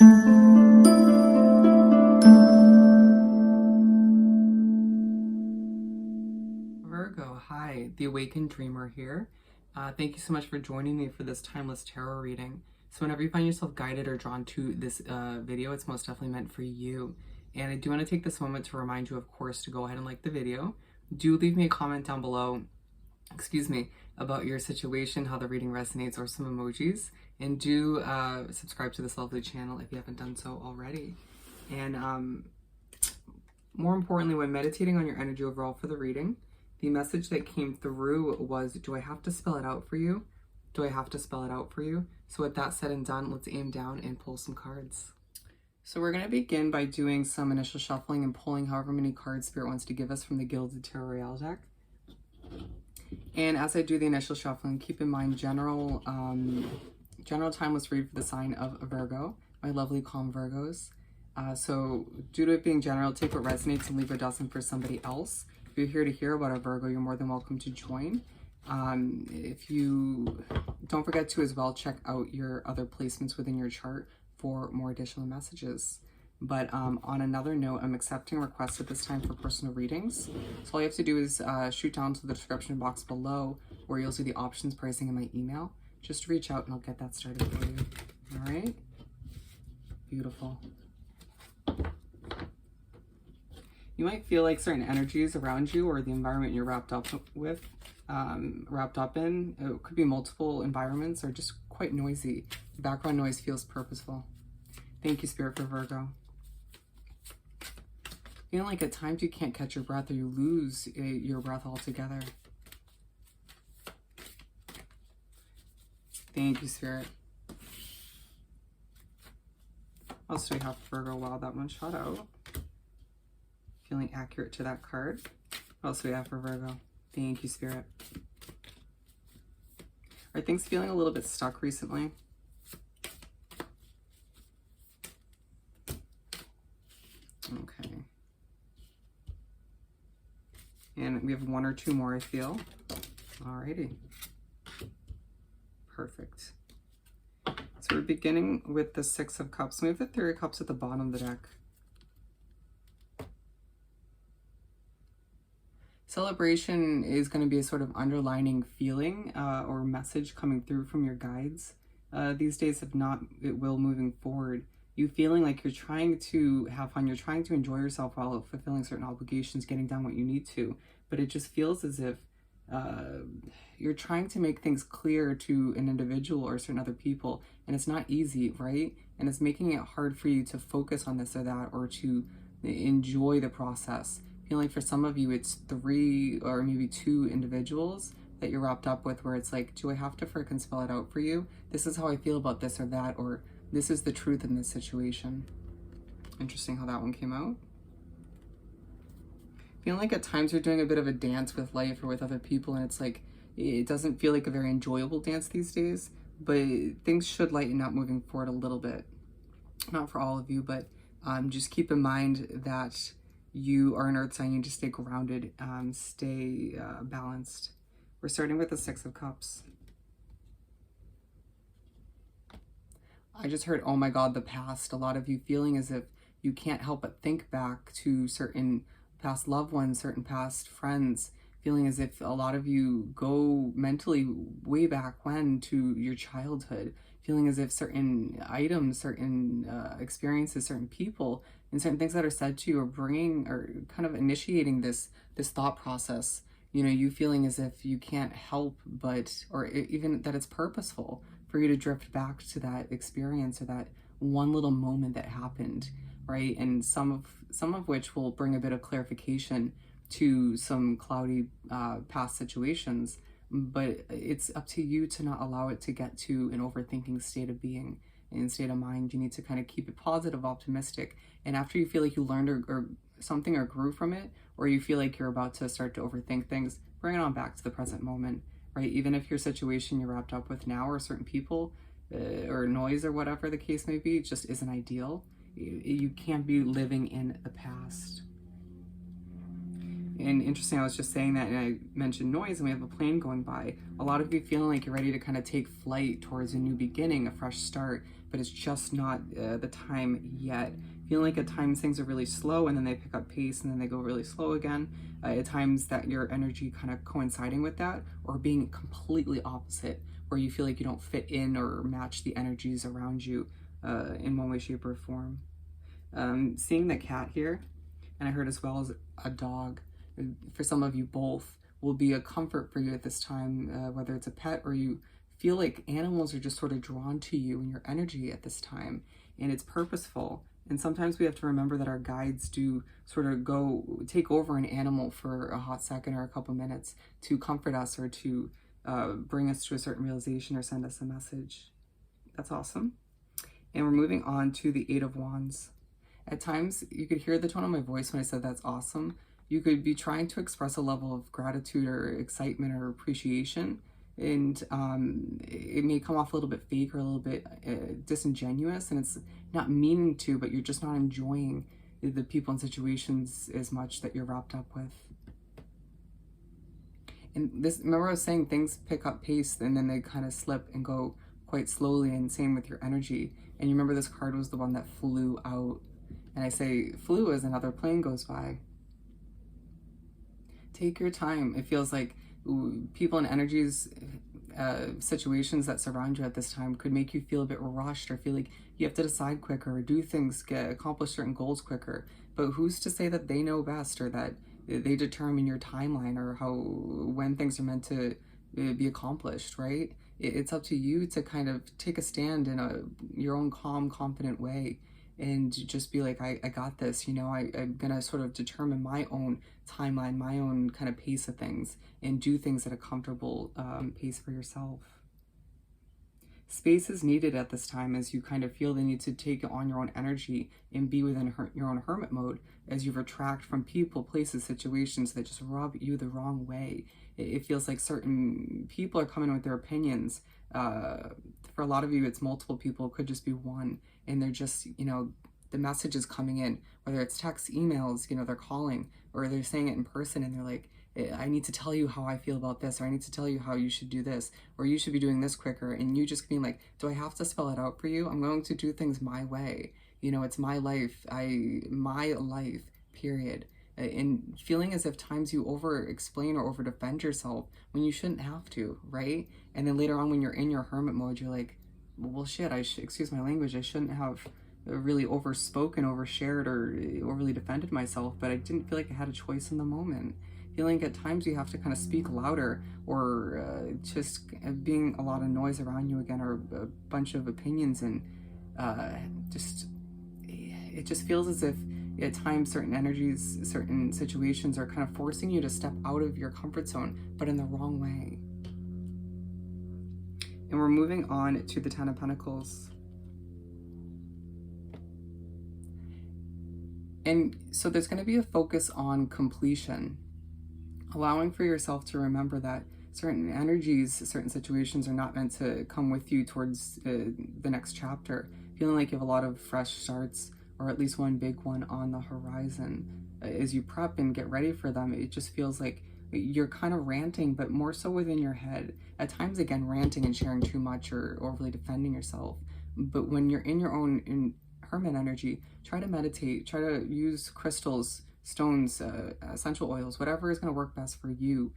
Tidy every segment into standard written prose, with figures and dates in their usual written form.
Virgo, hi, the Awakened Dreamer here. Thank you so much for joining me for this timeless tarot reading. So whenever you find yourself guided or drawn to this video, it's most definitely meant for you. And I do want to take this moment to remind you, of course, to go ahead and like the video. Do leave me a comment down below, about your situation, how the reading resonates, or some emojis. And do subscribe to this lovely channel if you haven't done so already. And more importantly, when meditating on your energy overall for the reading, the message that came through was, do I have to spell it out for you? Do I have to spell it out for you? So with that said and done, let's aim down and pull some cards. So we're going to begin by doing some initial shuffling and pulling however many cards Spirit wants to give us from the Gilded Tarot Royale deck. And as I do the initial shuffling, keep in mind general timeless read for the sign of Virgo, my lovely calm Virgos. So due to it being general, take what resonates and leave what doesn't for somebody else. If you're here to hear about a Virgo, you're more than welcome to join. If you don't forget to as well check out your other placements within your chart for more additional messages. But on another note, I'm accepting requests at this time for personal readings. So all you have to do is shoot down to the description box below where you'll see the options, pricing, and my email. Just reach out and I'll get that started for you. All right? Beautiful. You might feel like certain energies around you or the environment you're wrapped up in, it could be multiple environments or just quite noisy. The background noise feels purposeful. Thank you, Spirit, for Virgo. Feeling like at times you can't catch your breath or you lose your breath altogether. Thank you, Spirit. What else do we have for Virgo? Wow, that one shot out. Feeling accurate to that card. What else do we have for Virgo? Thank you, Spirit. Are things feeling a little bit stuck recently? Okay. And we have one or two more, I feel. Alrighty. Perfect. So we're beginning with the Six of Cups. We have the Three of Cups at the bottom of the deck. Celebration is going to be a sort of underlining feeling or message coming through from your guides. These days, if not, it will moving forward. You feeling like you're trying to have fun, you're trying to enjoy yourself while fulfilling certain obligations, getting done what you need to, but it just feels as if you're trying to make things clear to an individual or certain other people, and it's not easy, right? And it's making it hard for you to focus on this or that or to enjoy the process. Feeling like for some of you, it's 3 or maybe 2 individuals that you're wrapped up with where it's like, do I have to frickin' spell it out for you? This is how I feel about this or that, or this is the truth in this situation. Interesting how that one came out. Feeling like at times you're doing a bit of a dance with life or with other people, and it's like, it doesn't feel like a very enjoyable dance these days, but things should lighten up moving forward a little bit. Not for all of you, but just keep in mind that you are an earth sign. You need to stay grounded, stay balanced. We're starting with the Six of Cups. I just heard, oh my God, the past. A lot of you feeling as if you can't help but think back to certain past loved ones, certain past friends, feeling as if a lot of you go mentally way back when to your childhood, feeling as if certain items, certain experiences, certain people, and certain things that are said to you are bringing or kind of initiating this thought process. You know, you feeling as if you can't help but, or even that it's purposeful for you to drift back to that experience or that one little moment that happened, right? And some of which will bring a bit of clarification to some cloudy past situations, but it's up to you to not allow it to get to an overthinking state of being and state of mind. You need to kind of keep it positive, optimistic. And after you feel like you learned or something or grew from it, or you feel like you're about to start to overthink things, bring it on back to the present moment, right? Even if your situation you're wrapped up with now or certain people or noise or whatever the case may be just isn't ideal, you can't be living in the past. And interesting, I was just saying that and I mentioned noise and we have a plane going by. A lot of you feeling like you're ready to kind of take flight towards a new beginning, a fresh start, but it's just not the time yet. Feeling like at times things are really slow and then they pick up pace and then they go really slow again. At times that your energy kind of coinciding with that, or being completely opposite, where you feel like you don't fit in or match the energies around you in one way, shape, or form. Seeing the cat here, and I heard as well as a dog, for some of you both, will be a comfort for you at this time, whether it's a pet or you feel like animals are just sort of drawn to you and your energy at this time, and it's purposeful. And sometimes we have to remember that our guides do sort of go take over an animal for a hot second or a couple minutes to comfort us or to bring us to a certain realization or send us a message. That's awesome. And we're moving on to the Eight of Wands. At times, you could hear the tone of my voice when I said that's awesome. You could be trying to express a level of gratitude or excitement or appreciation, and it may come off a little bit fake or a little bit disingenuous, and it's not meaning to, but you're just not enjoying the people and situations as much that you're wrapped up with. And this, remember I was saying things pick up pace and then they kind of slip and go quite slowly, and same with your energy. And you remember this card was the one that flew out. And I say flew as another plane goes by. Take your time. It feels like people and energies, situations that surround you at this time could make you feel a bit rushed or feel like you have to decide quicker or do things, accomplish certain goals quicker. But who's to say that they know best or that they determine your timeline or when things are meant to be accomplished, right? It's up to you to kind of take a stand in your own calm, confident way and just be like, I got this, I'm gonna sort of determine my own timeline, my own kind of pace of things, and do things at a comfortable pace for yourself. Space is needed at this time as you kind of feel the need to take on your own energy and be within your own hermit mode as you retract from people, places, situations that just rub you the wrong way. It feels like certain people are coming with their opinions. For a lot of you, it's multiple people, it could just be one, and they're just, the message is coming in, whether it's text, emails, they're calling, or they're saying it in person, and they're like, I need to tell you how I feel about this, or I need to tell you how you should do this, or you should be doing this quicker, and you just being like, do I have to spell it out for you? I'm going to do things my way. It's my life, my life, period. And feeling as if times you over explain or over defend yourself when you shouldn't have to, right? And then later on when you're in your hermit mode, you're like, well shit, excuse my language, I shouldn't have really overspoken, overshared, or overly defended myself, but I didn't feel like I had a choice in the moment. Feeling at times you have to kind of speak louder, or just being a lot of noise around you again, or a bunch of opinions, and it just feels as if at times certain energies, certain situations are kind of forcing you to step out of your comfort zone, but in the wrong way. And we're moving on to the Ten of Pentacles. And so there's going to be a focus on completion, allowing for yourself to remember that certain energies, certain situations are not meant to come with you towards the next chapter. Feeling like you have a lot of fresh starts, or at least one big one on the horizon. As you prep and get ready for them, it just feels like you're kind of ranting, but more so within your head. At times, again, ranting and sharing too much or overly defending yourself. But when you're in your own hermit energy, try to meditate, try to use crystals, stones, essential oils, whatever is going to work best for you.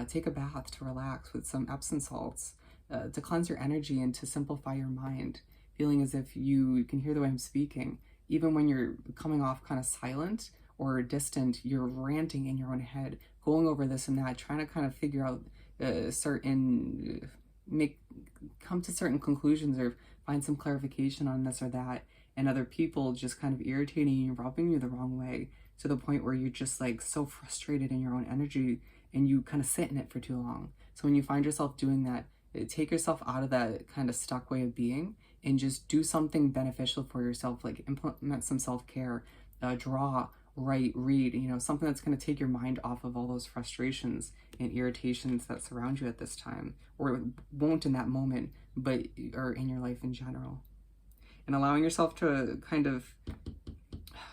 Take a bath to relax with some Epsom salts, to cleanse your energy and to simplify your mind. Feeling as if you can hear the way I'm speaking. Even when you're coming off kind of silent or distant, you're ranting in your own head, going over this and that, trying to kind of figure out come to certain conclusions or find some clarification on this or that, and other people just kind of irritating you, rubbing you the wrong way, to the point where you're just like so frustrated in your own energy and you kind of sit in it for too long. So when you find yourself doing that, take yourself out of that kind of stuck way of being and just do something beneficial for yourself, like implement some self-care, draw, write, read, something that's going to take your mind off of all those frustrations and irritations that surround you at this time, or won't in that moment, but or in your life in general. And allowing yourself to kind of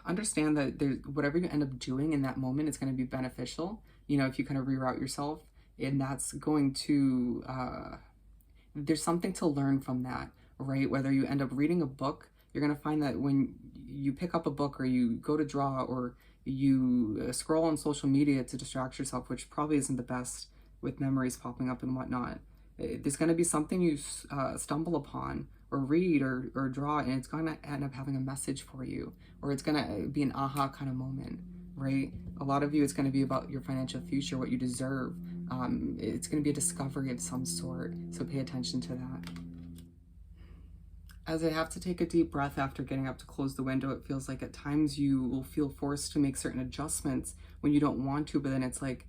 understand that whatever you end up doing in that moment is going to be beneficial, if you kind of reroute yourself, and that's going to, there's something to learn from that, right? Whether you end up reading a book, you're going to find that when you pick up a book or you go to draw or you scroll on social media to distract yourself, which probably isn't the best with memories popping up and whatnot, there's going to be something you stumble upon or read or draw, and it's going to end up having a message for you, or it's going to be an aha kind of moment, right? A lot of you, it's going to be about your financial future, what you deserve. It's going to be a discovery of some sort, so pay attention to that. As I have to take a deep breath after getting up to close the window, it feels like at times you will feel forced to make certain adjustments when you don't want to, but then it's like,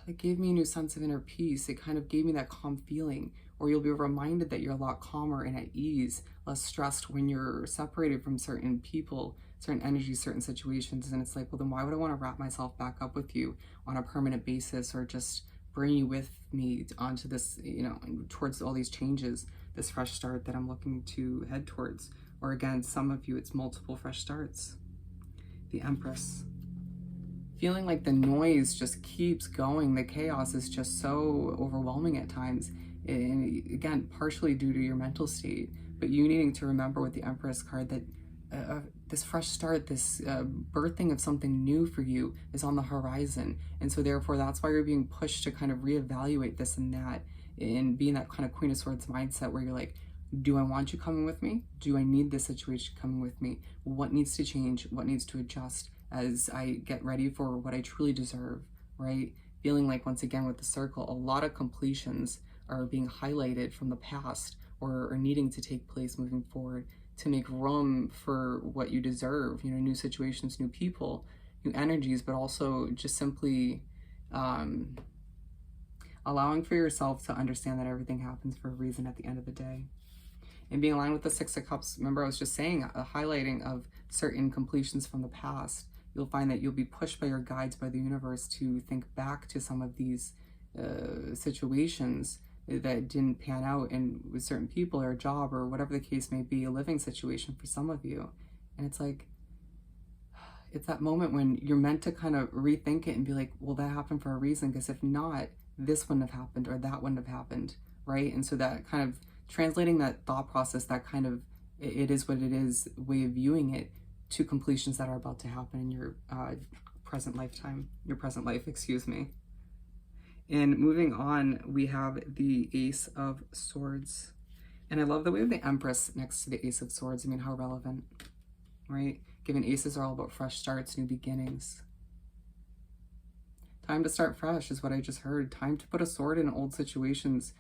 it gave me a new sense of inner peace. It kind of gave me that calm feeling, or you'll be reminded that you're a lot calmer and at ease, less stressed when you're separated from certain people, certain energies, certain situations. And it's like, well, then why would I want to wrap myself back up with you on a permanent basis, or just bring you with me onto this, towards all these changes, this fresh start that I'm looking to head towards? Or again, some of you, it's multiple fresh starts. The Empress. Feeling like the noise just keeps going. The chaos is just so overwhelming at times. And again, partially due to your mental state, but you needing to remember with the Empress card that this fresh start, this birthing of something new for you is on the horizon. And so therefore, that's why you're being pushed to kind of reevaluate this and that, and be in that kind of Queen of Swords mindset where you're like, do I want you coming with me? Do I need this situation coming with me? What needs to change? What needs to adjust as I get ready for what I truly deserve, right? Feeling like, once again, with the circle, a lot of completions are being highlighted from the past or needing to take place moving forward to make room for what you deserve, new situations, new people, new energies, but also just simply allowing for yourself to understand that everything happens for a reason at the end of the day. And being aligned with the Six of Cups, remember I was just saying, a highlighting of certain completions from the past. You'll find that you'll be pushed by your guides, by the universe, to think back to some of these situations that didn't pan out, and with certain people or a job or whatever the case may be, a living situation for some of you. And it's like, it's that moment when you're meant to kind of rethink it and be like, well, that happened for a reason, because if not, this wouldn't have happened or that wouldn't have happened, right? And so that kind of translating that thought process, that kind of it is what it is way of viewing it, to completions that are about to happen in your present life, excuse me. And moving on, we have the Ace of Swords. And I love that we have the Empress next to the Ace of Swords. I mean, how relevant, right? Given aces are all about fresh starts, new beginnings. Time to start fresh is what I just heard. Time to put a sword in old situations,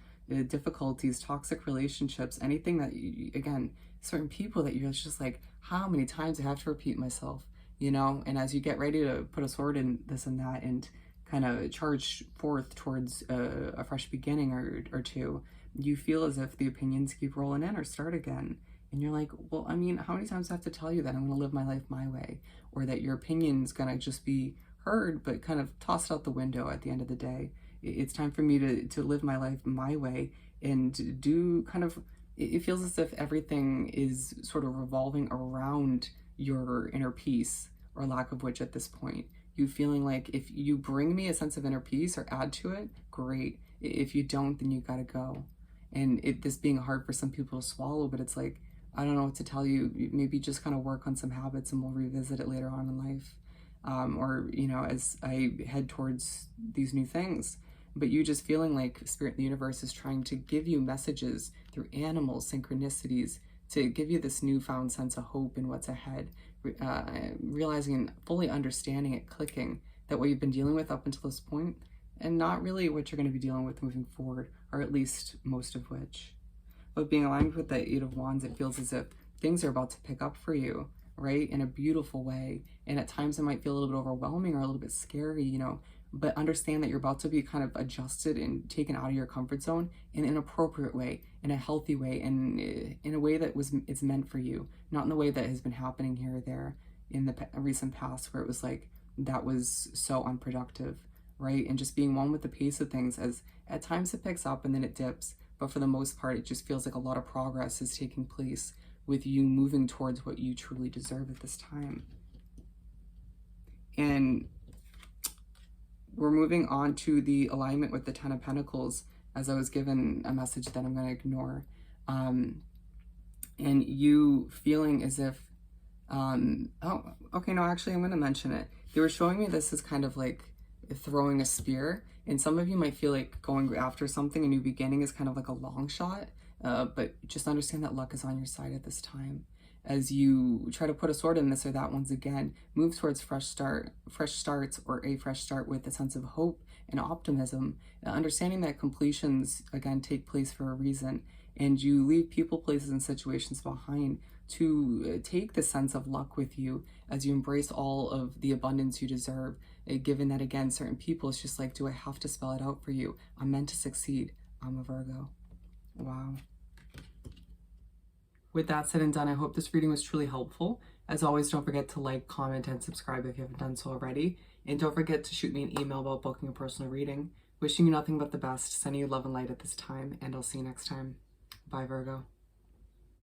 difficulties, toxic relationships, anything that, again, certain people that you're just like, how many times I have to repeat myself, And as you get ready to put a sword in this and that and kind of charge forth towards a fresh beginning or two, you feel as if the opinions keep rolling in or start again. And you're like, well, I mean, how many times do I have to tell you that I'm going to live my life my way, or that your opinion's going to just be heard but kind of tossed out the window at the end of the day? It's time for me to live my life my way and do kind of, it feels as if everything is sort of revolving around your inner peace, or lack of which at this point. You feeling like if you bring me a sense of inner peace or add to it, great. If you don't, then you gotta go. And this being hard for some people to swallow, but it's like, I don't know what to tell you. Maybe just kind of work on some habits and we'll revisit it later on in life. Or, as I head towards these new things. But you just feeling like Spirit in the universe is trying to give you messages through animals, synchronicities, to give you this newfound sense of hope in what's ahead, realizing and fully understanding it, clicking that what you've been dealing with up until this point, and not really what you're going to be dealing with moving forward, or at least most of which. But being aligned with the Eight of Wands, it feels as if things are about to pick up for you, right, in a beautiful way. And at times it might feel a little bit overwhelming or a little bit scary, but understand that you're about to be kind of adjusted and taken out of your comfort zone in an appropriate way, in a healthy way, and in a way that it's meant for you, not in the way that has been happening here or there in the recent past, where it was like, that was so unproductive, right? And just being one with the pace of things, as at times it picks up and then it dips, but for the most part, it just feels like a lot of progress is taking place with you moving towards what you truly deserve at this time. And we're moving on to the alignment with the Ten of Pentacles, as I was given a message that I'm going to ignore. and you feeling as if, oh, okay, no, actually, I'm going to mention it. They were showing me this as kind of like throwing a spear, and some of you might feel like going after something, a new beginning is kind of like a long shot, but just understand that luck is on your side at this time. As you try to put a sword in this or that once again, move towards fresh starts, or a fresh start with a sense of hope and optimism, understanding that completions, again, take place for a reason, and you leave people, places, and situations behind to take the sense of luck with you as you embrace all of the abundance you deserve, given that, again, certain people, it's just like, do I have to spell it out for you? I'm meant to succeed. I'm a Virgo. Wow. With that said and done, I hope this reading was truly helpful. As always, don't forget to like, comment, and subscribe if you haven't done so already. And don't forget to shoot me an email about booking a personal reading. Wishing you nothing but the best, sending you love and light at this time, and I'll see you next time. Bye, Virgo.